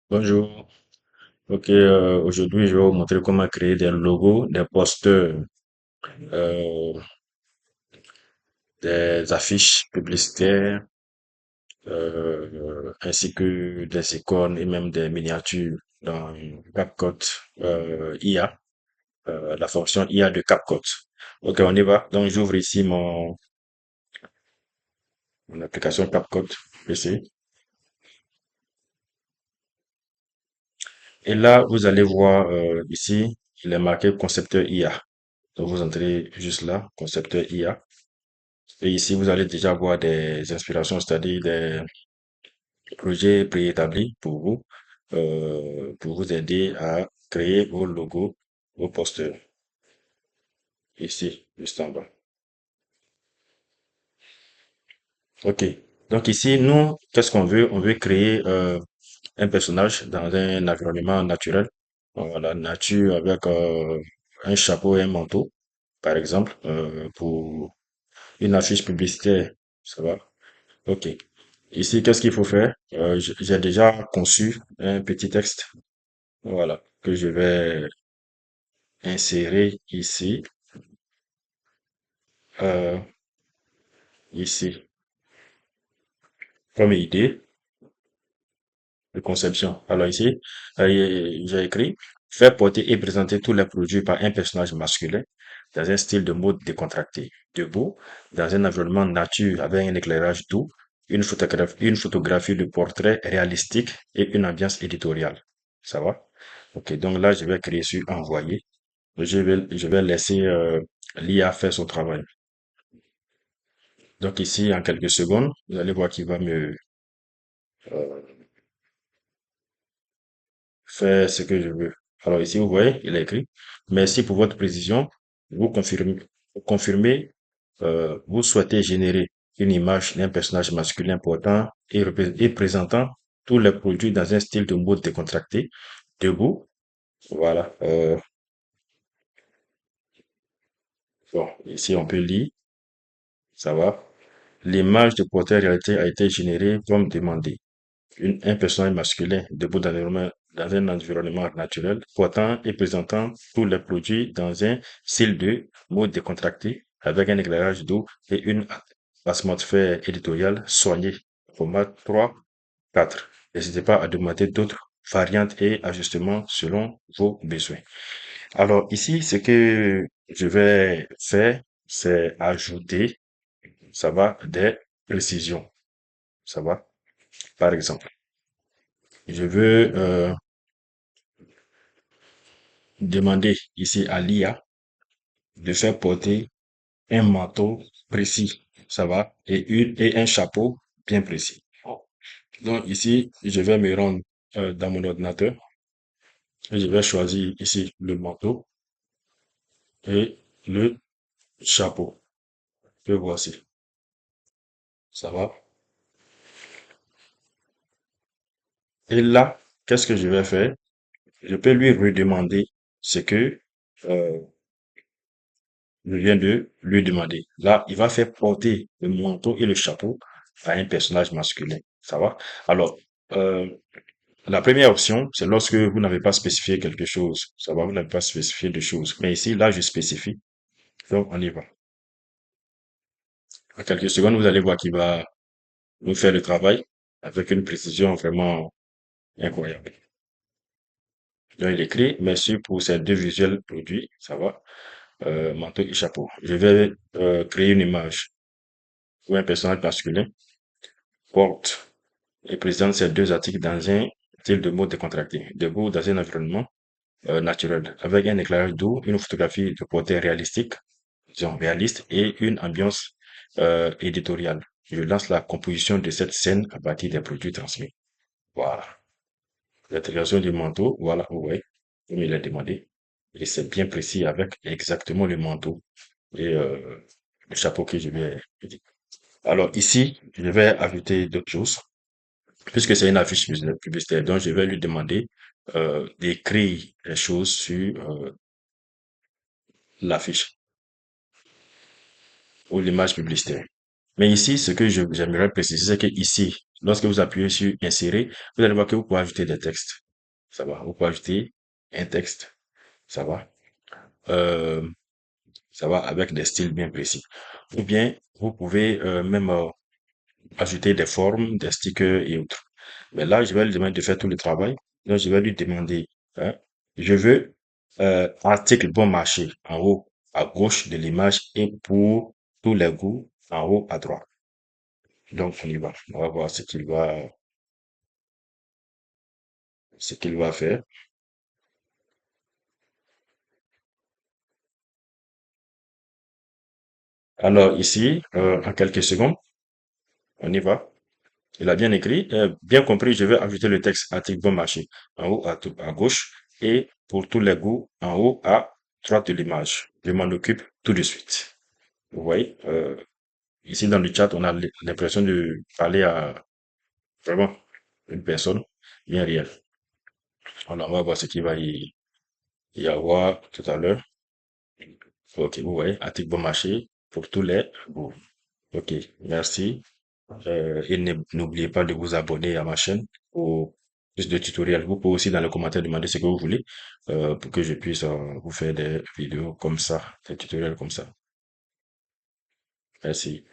Bonjour. Ok, aujourd'hui, je vais vous montrer comment créer des logos, des posters, euh, des affiches publicitaires, ainsi que des icônes et même des miniatures dans CapCut IA, la fonction IA de CapCut. Ok, on y va. Donc, j'ouvre ici mon application CapCut PC. Et là, vous allez voir ici, il est marqué concepteur IA. Donc, vous entrez juste là, concepteur IA. Et ici, vous allez déjà voir des inspirations, c'est-à-dire des projets préétablis pour vous aider à créer vos logos, vos posters. Ici, juste en bas. OK. Donc ici, nous, qu'est-ce qu'on veut? On veut créer un personnage dans un environnement naturel. La nature avec un chapeau et un manteau, par exemple, pour une affiche publicitaire. Ça va? OK. Ici, qu'est-ce qu'il faut faire? J'ai déjà conçu un petit texte, voilà, que je vais insérer ici, euh, ici, comme idée de conception. Alors ici, j'ai écrit, faire porter et présenter tous les produits par un personnage masculin dans un style de mode décontracté, debout, dans un environnement nature avec un éclairage doux, une photographie de portrait réalistique et une ambiance éditoriale. Ça va? Ok, donc là, je vais créer sur envoyer. Je vais laisser l'IA faire son travail. Donc ici, en quelques secondes, vous allez voir qu'il va me euh, faire ce que je veux. Alors ici, vous voyez, il a écrit, merci pour votre précision. Vous confirmez, vous souhaitez générer une image d'un personnage masculin important et présentant tous les produits dans un style de mode décontracté, debout. Voilà. Bon, ici, on peut lire, ça va. L'image de portrait réalité a été générée comme demandé. Un personnage masculin debout dans un environnement naturel, portant et présentant tous les produits dans un style de mode décontracté, avec un éclairage doux et une atmosphère éditoriale soignée. Format 3, 4. N'hésitez pas à demander d'autres variantes et ajustements selon vos besoins. Alors ici, ce que je vais faire, c'est ajouter, ça va, des précisions. Ça va? Par exemple, je veux demander ici à l'IA de faire porter un manteau précis, ça va, et un chapeau bien précis. Donc ici, je vais me rendre dans mon ordinateur et je vais choisir ici le manteau et le chapeau. Et voici, ça va. Et là, qu'est-ce que je vais faire? Je peux lui redemander ce que euh, je viens de lui demander. Là, il va faire porter le manteau et le chapeau à un personnage masculin. Ça va? Alors, euh, la première option, c'est lorsque vous n'avez pas spécifié quelque chose. Ça va, vous n'avez pas spécifié de choses. Mais ici, là, je spécifie. Donc, on y va. En quelques secondes, vous allez voir qu'il va nous faire le travail avec une précision vraiment incroyable. Donc, il écrit, merci pour ces deux visuels produits. Ça va? Manteau et chapeau. Je vais créer une image où un personnage masculin porte et présente ces deux articles dans un style de mode décontracté, debout dans un environnement naturel, avec un éclairage doux, une photographie de portrait réalistique, disons réaliste, et une ambiance éditoriale. Je lance la composition de cette scène à partir des produits transmis. Voilà. L'intégration du manteau, voilà, vous voyez, comme il a demandé. Et c'est bien précis avec exactement le manteau et le chapeau que je vais dire. Alors ici, je vais ajouter d'autres choses. Puisque c'est une affiche publicitaire, donc je vais lui demander d'écrire les choses sur l'affiche ou l'image publicitaire. Mais ici, ce que j'aimerais préciser, c'est que ici, lorsque vous appuyez sur insérer, vous allez voir que vous pouvez ajouter des textes. Ça va. Vous pouvez ajouter un texte. Ça va. Euh, ça va avec des styles bien précis. Ou bien, vous pouvez même ajouter des formes, des stickers et autres. Mais là, je vais lui demander de faire tout le travail. Donc, je vais lui demander, hein, je veux article bon marché en haut à gauche de l'image et pour tous les goûts en haut à droite. Donc, on y va. On va voir ce qu'il va faire. Alors, ici, en quelques secondes, on y va. Il a bien écrit, bien compris, je vais ajouter le texte article bon marché en haut à gauche et pour tous les goûts en haut à droite de l'image. Je m'en occupe tout de suite. Vous voyez, ici dans le chat, on a l'impression de parler à vraiment une personne bien réelle. Alors, on va voir ce qu'il va y avoir tout à l'heure. Ok, vous voyez, article bon marché pour tous les goûts. Ok, merci. Et n'oubliez pas de vous abonner à ma chaîne pour plus de tutoriels. Vous pouvez aussi dans les commentaires demander ce que vous voulez pour que je puisse vous faire des vidéos comme ça, des tutoriels comme ça. Merci.